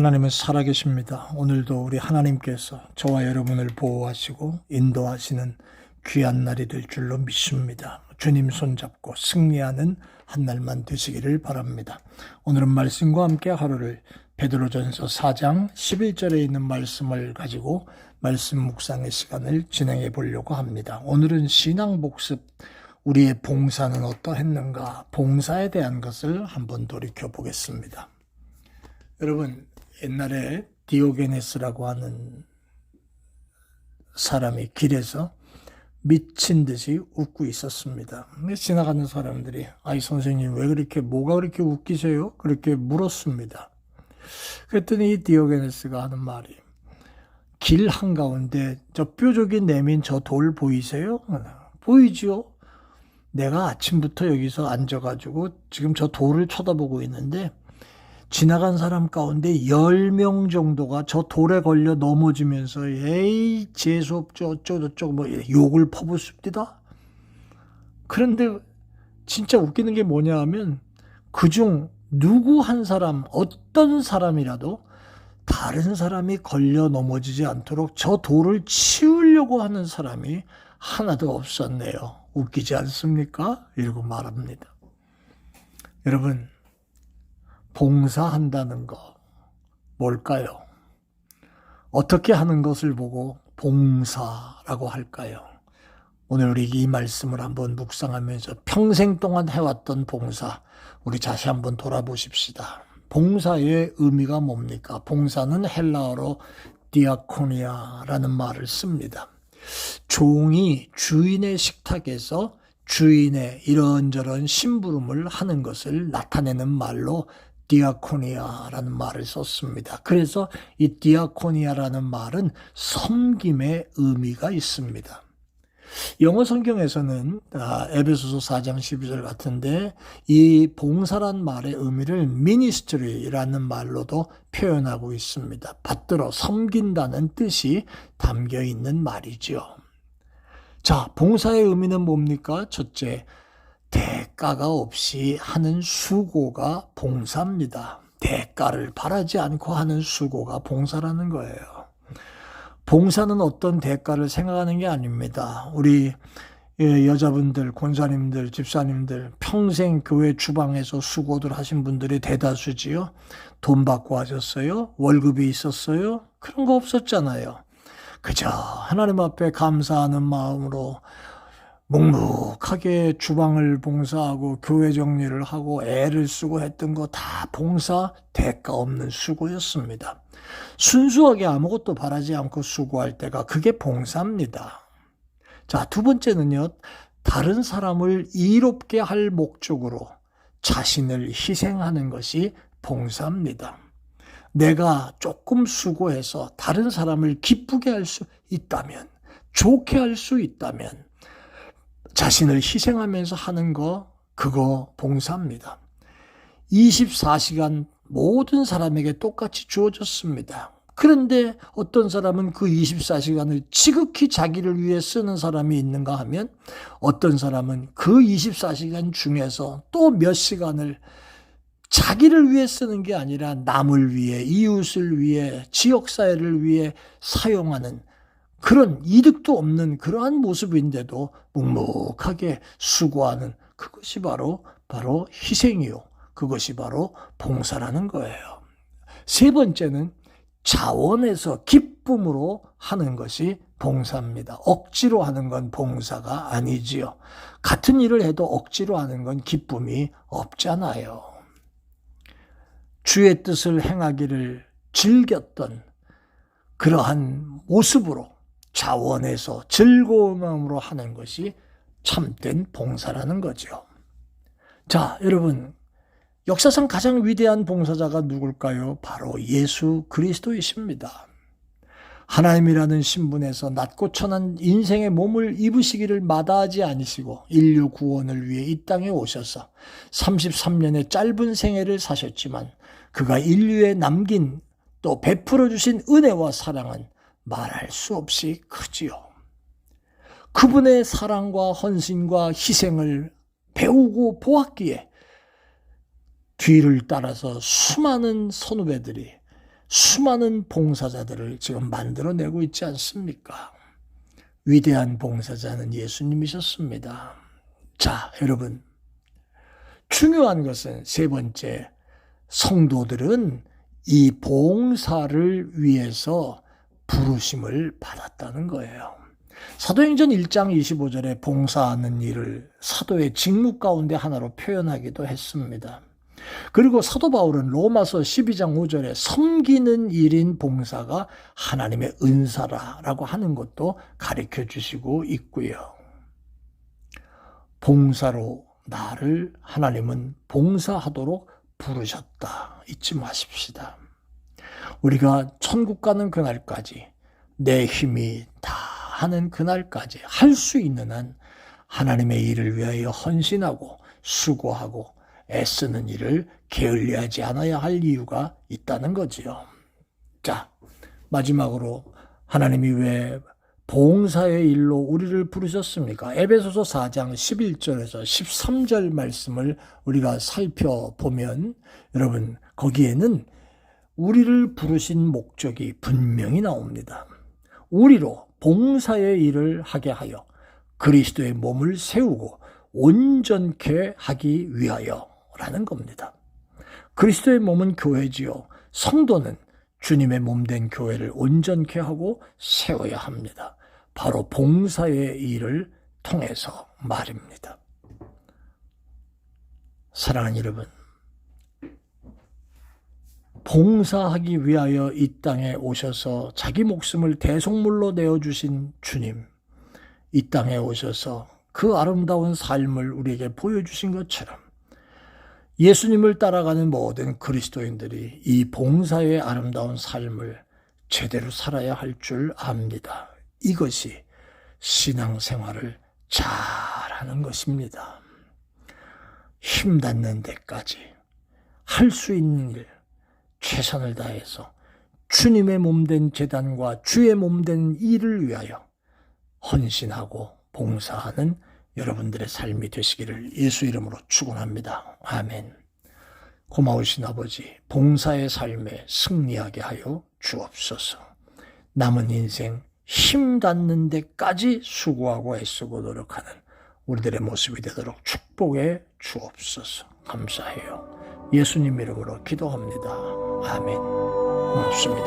하나님은 살아계십니다. 오늘도 우리 하나님께서 저와 여러분을 보호하시고 인도하시는 귀한 날이 될 줄로 믿습니다. 주님 손잡고 승리하는 한 날만 되시기를 바랍니다. 오늘은 말씀과 함께 하루를 베드로전서 4장 11절에 있는 말씀을 가지고 말씀 묵상의 시간을 진행해 보려고 합니다. 오늘은 신앙 복습, 우리의 봉사는 어떠했는가, 봉사에 대한 것을 한번 돌이켜 보겠습니다. 여러분, 옛날에 디오게네스라고 하는 사람이 길에서 미친 듯이 웃고 있었습니다. 지나가는 사람들이 아이 선생님 왜 그렇게 뭐가 그렇게 웃기세요? 그렇게 물었습니다. 그랬더니 이 디오게네스가 하는 말이 길 한가운데 저 뾰족이 내민 저 돌 보이세요? 보이죠? 내가 아침부터 여기서 앉아가지고 지금 저 돌을 쳐다보고 있는데 지나간 사람 가운데 10명 정도가 저 돌에 걸려 넘어지면서 에이 재수없죠 어쩌고저쩌고 뭐 욕을 퍼붓습니다. 그런데 진짜 웃기는 게 뭐냐 하면 그중 누구 한 사람, 어떤 사람이라도 다른 사람이 걸려 넘어지지 않도록 저 돌을 치우려고 하는 사람이 하나도 없었네요. 웃기지 않습니까? 이러고 말합니다. 여러분, 봉사한다는 거 뭘까요? 어떻게 하는 것을 보고 봉사라고 할까요? 오늘 우리 이 말씀을 한번 묵상하면서 평생 동안 해왔던 봉사, 우리 다시 한번 돌아보십시다. 봉사의 의미가 뭡니까? 봉사는 헬라어로 디아코니아라는 말을 씁니다. 종이 주인의 식탁에서 주인의 이런저런 심부름을 하는 것을 나타내는 말로 디아코니아라는 말을 썼습니다. 그래서 이 디아코니아라는 말은 섬김의 의미가 있습니다. 영어 성경에서는 에베소서 4장 12절 같은데 이 봉사란 말의 의미를 ministry라는 말로도 표현하고 있습니다. 받들어 섬긴다는 뜻이 담겨 있는 말이죠. 자, 봉사의 의미는 뭡니까? 첫째, 대가가 없이 하는 수고가 봉사입니다. 대가를 바라지 않고 하는 수고가 봉사라는 거예요. 봉사는 어떤 대가를 생각하는 게 아닙니다. 우리 여자분들, 권사님들, 집사님들 평생 교회 주방에서 수고들 하신 분들이 대다수지요. 돈 받고 하셨어요? 월급이 있었어요? 그런 거 없었잖아요. 그저 하나님 앞에 감사하는 마음으로 묵묵하게 주방을 봉사하고 교회 정리를 하고 애를 쓰고 했던 거 다 봉사, 대가 없는 수고였습니다. 순수하게 아무것도 바라지 않고 수고할 때가 그게 봉사입니다. 자, 두 번째는요. 다른 사람을 이롭게 할 목적으로 자신을 희생하는 것이 봉사입니다. 내가 조금 수고해서 다른 사람을 기쁘게 할 수 있다면, 좋게 할 수 있다면 자신을 희생하면서 하는 거, 그거 봉사입니다. 24시간 모든 사람에게 똑같이 주어졌습니다. 그런데 어떤 사람은 그 24시간을 지극히 자기를 위해 쓰는 사람이 있는가 하면 어떤 사람은 그 24시간 중에서 또 몇 시간을 자기를 위해 쓰는 게 아니라 남을 위해, 이웃을 위해, 지역사회를 위해 사용하는 그런 이득도 없는 그러한 모습인데도 묵묵하게 수고하는 그것이 바로 희생이요. 그것이 바로 봉사라는 거예요. 세 번째는 자원에서 기쁨으로 하는 것이 봉사입니다. 억지로 하는 건 봉사가 아니지요. 같은 일을 해도 억지로 하는 건 기쁨이 없잖아요. 주의 뜻을 행하기를 즐겼던 그러한 모습으로 자원에서 즐거운 마음으로 하는 것이 참된 봉사라는 거죠. 자, 여러분, 역사상 가장 위대한 봉사자가 누굴까요? 바로 예수 그리스도이십니다. 하나님이라는 신분에서 낮고 천한 인생의 몸을 입으시기를 마다하지 않으시고 인류 구원을 위해 이 땅에 오셔서 33년의 짧은 생애를 사셨지만 그가 인류에 남긴 또 베풀어 주신 은혜와 사랑은 말할 수 없이 크지요. 그분의 사랑과 헌신과 희생을 배우고 보았기에 뒤를 따라서 수많은 선후배들이 수많은 봉사자들을 지금 만들어내고 있지 않습니까? 위대한 봉사자는 예수님이셨습니다. 자, 여러분. 중요한 것은 세 번째, 성도들은 이 봉사를 위해서 부르심을 받았다는 거예요. 사도행전 1장 25절에 봉사하는 일을 사도의 직무 가운데 하나로 표현하기도 했습니다. 그리고 사도 바울은 로마서 12장 5절에 섬기는 일인 봉사가 하나님의 은사라고 하는 것도 가르쳐 주시고 있고요. 봉사로 나를 하나님은 봉사하도록 부르셨다. 잊지 마십시다. 우리가 천국 가는 그날까지 내 힘이 다 하는 그날까지 할 수 있는 한 하나님의 일을 위하여 헌신하고 수고하고 애쓰는 일을 게을리하지 않아야 할 이유가 있다는 거지요. 자, 마지막으로 하나님이 왜 봉사의 일로 우리를 부르셨습니까? 에베소서 4장 11절에서 13절 말씀을 우리가 살펴보면 여러분 거기에는 우리를 부르신 목적이 분명히 나옵니다. 우리로 봉사의 일을 하게 하여 그리스도의 몸을 세우고 온전케 하기 위하여라는 겁니다. 그리스도의 몸은 교회지요. 성도는 주님의 몸된 교회를 온전케 하고 세워야 합니다. 바로 봉사의 일을 통해서 말입니다. 사랑하는 여러분, 봉사하기 위하여 이 땅에 오셔서 자기 목숨을 대속물로 내어주신 주님, 이 땅에 오셔서 그 아름다운 삶을 우리에게 보여주신 것처럼 예수님을 따라가는 모든 그리스도인들이 이 봉사의 아름다운 삶을 제대로 살아야 할 줄 압니다. 이것이 신앙생활을 잘하는 것입니다. 힘닿는 데까지 할 수 있는 일, 최선을 다해서 주님의 몸된 제단과 주의 몸된 일을 위하여 헌신하고 봉사하는 여러분들의 삶이 되시기를 예수 이름으로 축원합니다. 아멘. 고마우신 아버지, 봉사의 삶에 승리하게 하여 주옵소서. 남은 인생 힘닿는 데까지 수고하고 애쓰고 노력하는 우리들의 모습이 되도록 축복해 주옵소서. 감사해요. 예수님 이름으로 기도합니다. 아멘. 고맙습니다.